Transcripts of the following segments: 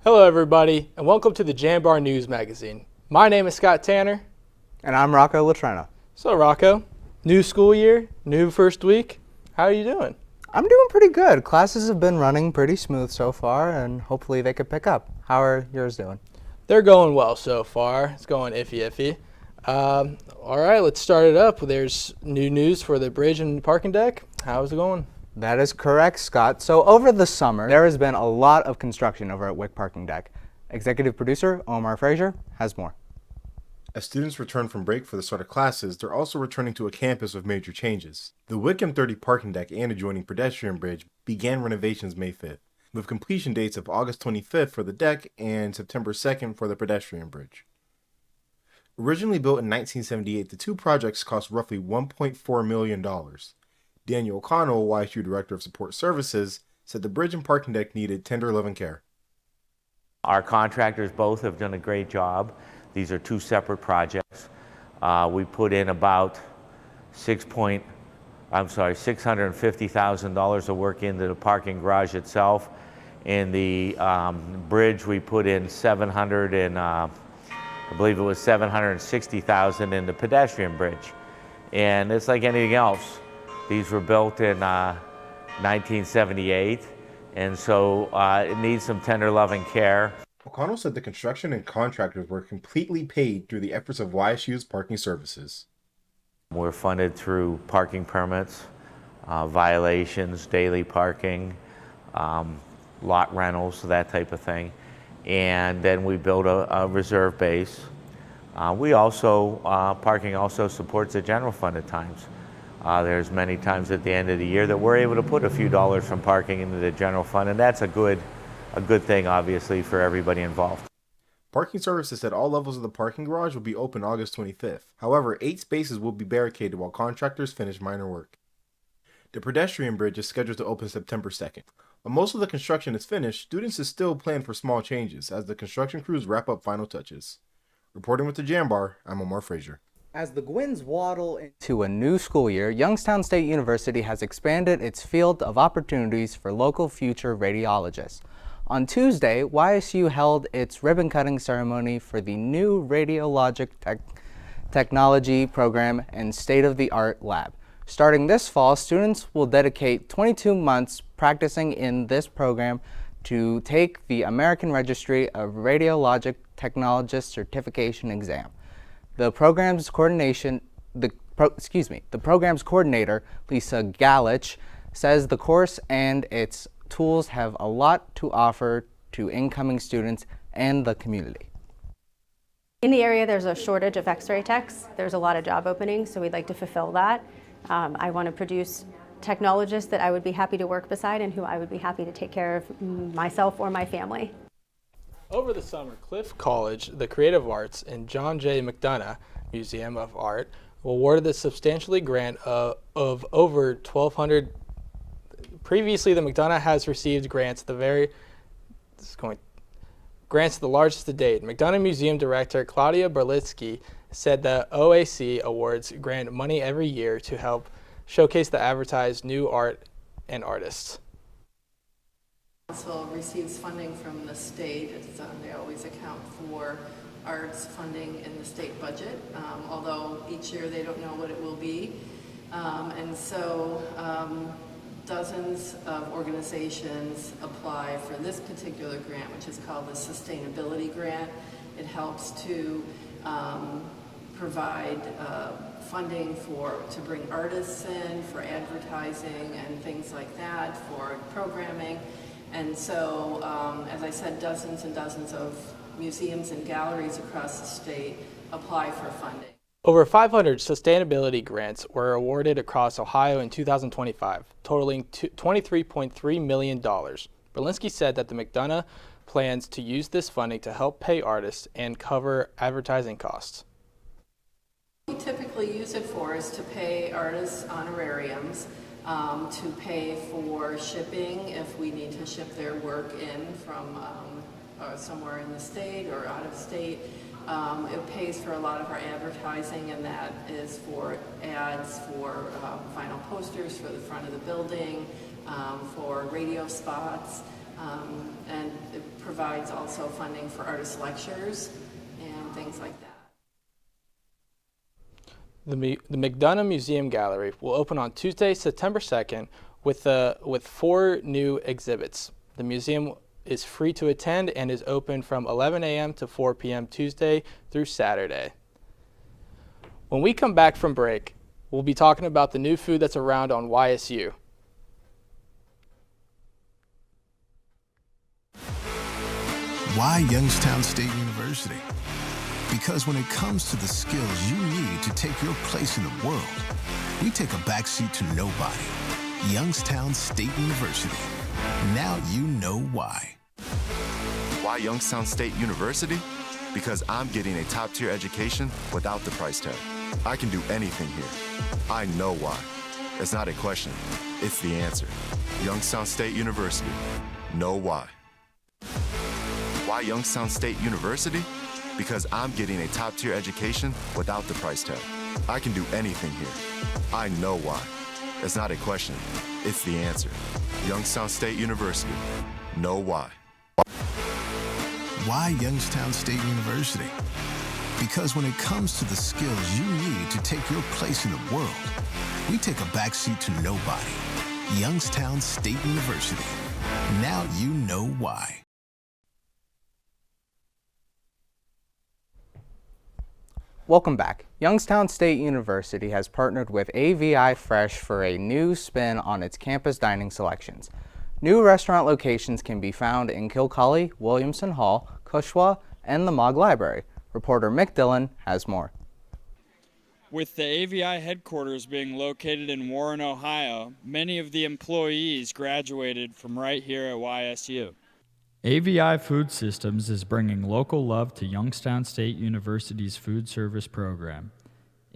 Hello everybody, and welcome to the Jambar News Magazine. My name is Scott Tanner. And I'm Rocco Latrena. So Rocco, new school year, new first week. How are you doing? I'm doing pretty good. Classes have been running pretty smooth so far, and hopefully they could pick up. How are yours doing? They're going well so far. It's going iffy. All right, let's start it up. There's new news for the bridge and parking deck. How's it going? That is correct, Scott. So over the summer, there has been a lot of construction over at Wick Parking Deck. Executive producer Omar Frazier has more. As students return from break for the start of classes, they're also returning to a campus with major changes. The Wick M30 parking deck and adjoining pedestrian bridge began renovations May 5th, with completion dates of August 25th for the deck and September 2nd for the pedestrian bridge. Originally built in 1978, the two projects cost roughly $1.4 million. Daniel O'Connell, YSU Director of Support Services, said the bridge and parking deck needed tender love and care. Our contractors both have done a great job. These are two separate projects. We put in about $650,000 of work into the parking garage itself. In the bridge, we put in I believe it was $760,000 in the pedestrian bridge. And it's like anything else. These were built in 1978, and so it needs some tender love and care. O'Connell said the construction and contractors were completely paid through the efforts of YSU's parking services. We're funded through parking permits, violations, daily parking, lot rentals, that type of thing. And then we build a reserve base. Parking also supports the general fund at times. There's many times at the end of the year that we're able to put a few dollars from parking into the general fund, and that's a good thing, obviously, for everybody involved. Parking services at all levels of the parking garage will be open August 25th. However, 8 spaces will be barricaded while contractors finish minor work. The pedestrian bridge is scheduled to open September 2nd. While most of the construction is finished, students is still planned for small changes as the construction crews wrap up final touches. Reporting with the Jambar, I'm Omar Frazier. As the Gwins waddle into a new school year, Youngstown State University has expanded its field of opportunities for local future radiologists. On Tuesday, YSU held its ribbon-cutting ceremony for the new radiologic technology program and state-of-the-art lab. Starting this fall, students will dedicate 22 months practicing in this program to take the American Registry of Radiologic Technologists certification exam. The program's coordinator, Lisa Galich, says the course and its tools have a lot to offer to incoming students and the community. In the area, there's a shortage of X-ray techs. There's a lot of job openings, so we'd like to fulfill that. I want to produce technologists that I would be happy to work beside and who I would be happy to take care of myself or my family. Over the summer, Cliff College, the Creative Arts, and John J. McDonough Museum of Art awarded the substantially grant of over $1,200. Previously, the McDonough has received grants the largest to date. McDonough Museum Director Claudia Berlitsky said the OAC awards grant money every year to help showcase the advertised new art and artists. Council receives funding from the state. They always account for arts funding in the state budget, although each year they don't know what it will be. And so dozens of organizations apply for this particular grant, which is called the Sustainability Grant. It helps to provide funding to bring artists in, for advertising and things like that, for programming. And so, as I said, dozens and dozens of museums and galleries across the state apply for funding. Over 500 sustainability grants were awarded across Ohio in 2025, totaling $23.3 million. Berlinski said that the McDonough plans to use this funding to help pay artists and cover advertising costs. What we typically use it for is to pay artists honorariums, to pay for shipping if we need to ship their work in from somewhere in the state or out of state. It pays for a lot of our advertising, and that is for ads, for vinyl posters for the front of the building, for radio spots, And it provides also funding for artist lectures and things like that. The McDonough Museum Gallery will open on Tuesday, September 2nd with 4 new exhibits. The museum is free to attend and is open from 11 a.m. to 4 p.m. Tuesday through Saturday. When we come back from break, we'll be talking about the new food that's around on YSU. Why Youngstown State University? Because when it comes to the skills you need to take your place in the world, we take a backseat to nobody. Youngstown State University. Now you know why. Why Youngstown State University? Because I'm getting a top-tier education without the price tag. I can do anything here. I know why. It's not a question, it's the answer. Youngstown State University. Know why. Why Youngstown State University? Because I'm getting a top-tier education without the price tag. I can do anything here. I know why. It's not a question, it's the answer. Youngstown State University. Know why. Why Youngstown State University? Because when it comes to the skills you need to take your place in the world, we take a backseat to nobody. Youngstown State University. Now you know why. Welcome back. Youngstown State University has partnered with AVI Fresh for a new spin on its campus dining selections. New restaurant locations can be found in Kilcolly, Williamson Hall, Cushwa, and the Mogg Library. Reporter Mick Dillion has more. With the AVI headquarters being located in Warren, Ohio, many of the employees graduated from right here at YSU. AVI Food Systems is bringing local love to Youngstown State University's food service program.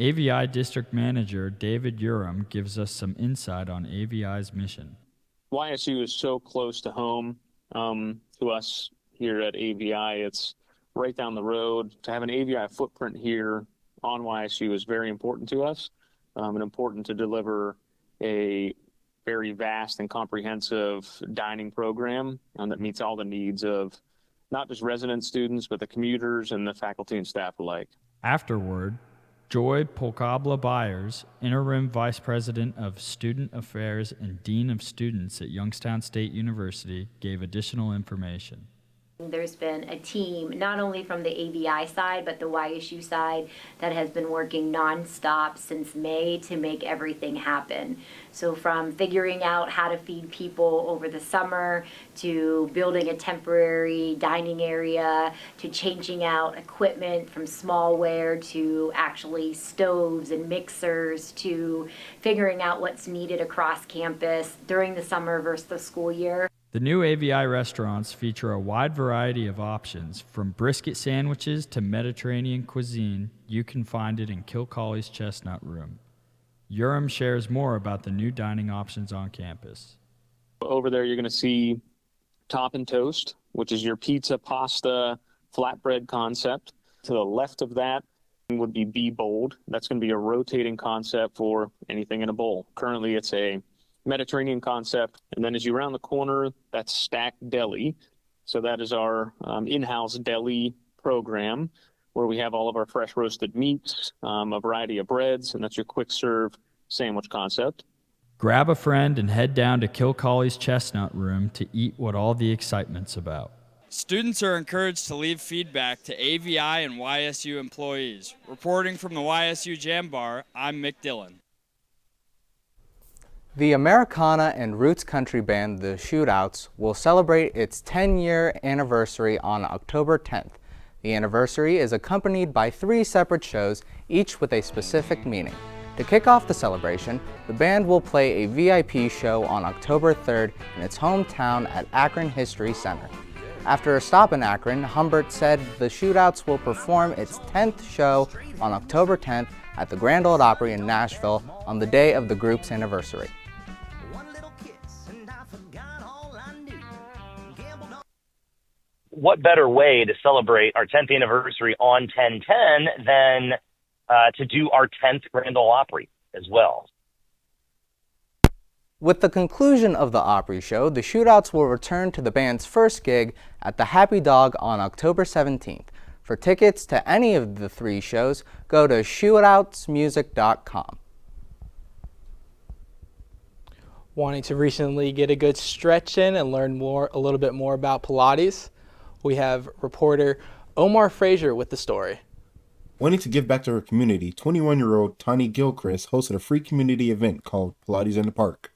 AVI District Manager David Urim gives us some insight on AVI's mission. YSU is so close to home to us here at AVI. It's right down the road. To have an AVI footprint here on YSU is very important to us, and important to deliver a very vast and comprehensive dining program that meets all the needs of not just resident students, but the commuters and the faculty and staff alike. Afterward, Joy Polkabla Byers, Interim Vice President of Student Affairs and Dean of Students at Youngstown State University, gave additional information. There's been a team, not only from the AVI side, but the YSU side, that has been working nonstop since May to make everything happen. So from figuring out how to feed people over the summer, to building a temporary dining area, to changing out equipment from smallware to actually stoves and mixers, to figuring out what's needed across campus during the summer versus the school year. The new AVI restaurants feature a wide variety of options, from brisket sandwiches to Mediterranean cuisine. You can find it in Kilcolly's Chestnut Room. Urim shares more about the new dining options on campus. Over there, you're going to see Top and Toast, which is your pizza, pasta, flatbread concept. To the left of that would be Be Bold. That's going to be a rotating concept for anything in a bowl. Currently, it's a Mediterranean concept. And then as you round the corner, that's Stack Deli. So that is our in-house deli program, where we have all of our fresh roasted meats, a variety of breads, and that's your quick serve sandwich concept. Grab a friend and head down to Kilcolly's Chestnut Room to eat what all the excitement's about. Students are encouraged to leave feedback to AVI and YSU employees. Reporting from the YSU Jambar, I'm Mick Dillion. The Americana and Roots country band The Shootouts will celebrate its 10-year anniversary on October 10th. The anniversary is accompanied by 3 separate shows, each with a specific meaning. To kick off the celebration, the band will play a VIP show on October 3rd in its hometown at Akron History Center. After a stop in Akron, Humbert said The Shootouts will perform its 10th show on October 10th at the Grand Ole Opry in Nashville on the day of the group's anniversary. What better way to celebrate our 10th anniversary on 10/10 than to do our 10th Grand Ole Opry as well? With the conclusion of the Opry show, the Shootouts will return to the band's first gig at the Happy Dog on October 17th. For tickets to any of the 3 shows, go to shootoutsmusic.com. Wanting to recently get a good stretch in and learn a little bit more about Pilates? We have reporter Omar Frazier with the story. Wanting to give back to her community, 21-year-old Tani Gilchrist hosted a free community event called Pilates in the Park.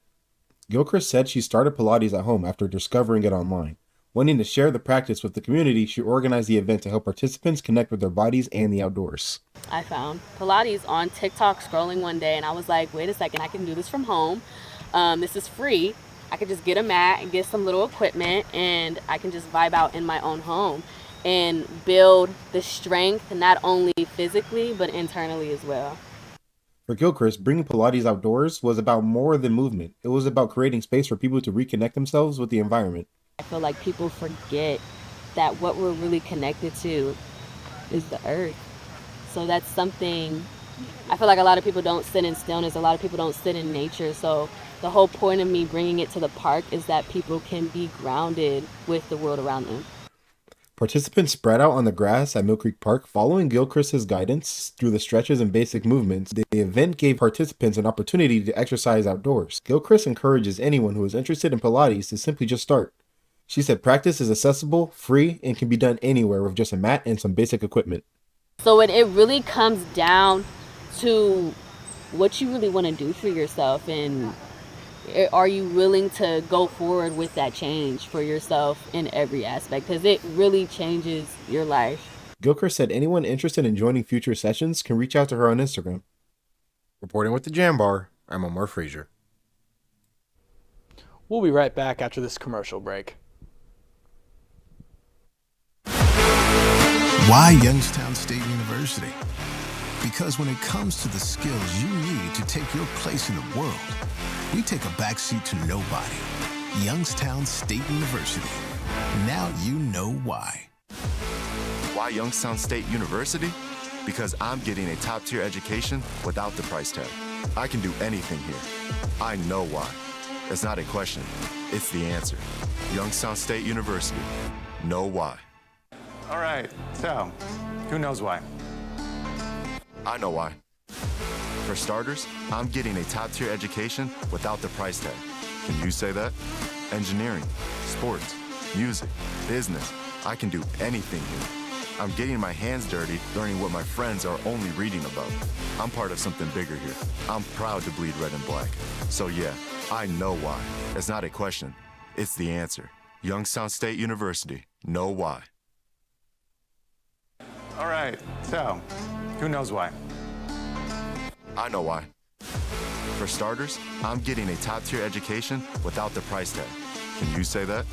Gilchrist said she started Pilates at home after discovering it online. Wanting to share the practice with the community, she organized the event to help participants connect with their bodies and the outdoors. I found Pilates on TikTok scrolling one day, and I was like, wait a second, I can do this from home. This is free. I could just get a mat and get some little equipment, and I can just vibe out in my own home and build the strength, not only physically, but internally as well. For Gilchrist, bringing Pilates outdoors was about more than movement. It was about creating space for people to reconnect themselves with the environment. I feel like people forget that what we're really connected to is the earth. So that's something, I feel like a lot of people don't sit in stillness, a lot of people don't sit in nature. So the whole point of me bringing it to the park is that people can be grounded with the world around them. Participants spread out on the grass at Mill Creek Park, following Gilchrist's guidance through the stretches and basic movements. The event gave participants an opportunity to exercise outdoors. Gilchrist encourages anyone who is interested in Pilates to simply just start. She said practice is accessible, free, and can be done anywhere with just a mat and some basic equipment. So it really comes down to what you really want to do for yourself, and are you willing to go forward with that change for yourself in every aspect, because it really changes your life. Gilchrist said anyone interested in joining future sessions can reach out to her on Instagram. Reporting with the Jambar, I'm Omar Frazier. We'll be right back after this commercial break. Why Youngstown State University? Because when it comes to the skills you need to take your place in the world, we take a backseat to nobody. Youngstown State University. Now you know why. Why Youngstown State University? Because I'm getting a top-tier education without the price tag. I can do anything here. I know why. It's not a question, it's the answer. Youngstown State University. Know why. All right, so who knows why? I know why. For starters, I'm getting a top-tier education without the price tag. Can you say that? Engineering, sports, music, business. I can do anything here. I'm getting my hands dirty, learning what my friends are only reading about. I'm part of something bigger here. I'm proud to bleed red and black. So yeah, I know why. It's not a question, it's the answer. Youngstown State University. Know why. All right, so who knows why? I know why. For starters, I'm getting a top-tier education without the price tag. Can you say that?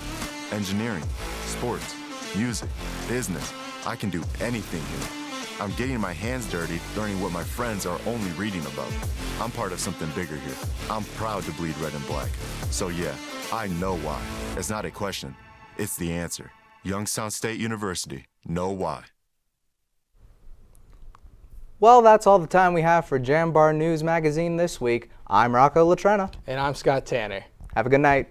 Engineering, sports, music, business. I can do anything here. I'm getting my hands dirty, learning what my friends are only reading about. I'm part of something bigger here. I'm proud to bleed red and black. So yeah, I know why. It's not a question, it's the answer. Youngstown State University. Know why. Well, that's all the time we have for Jambar News Magazine this week. I'm Rocco Latrena. And I'm Scott Tanner. Have a good night.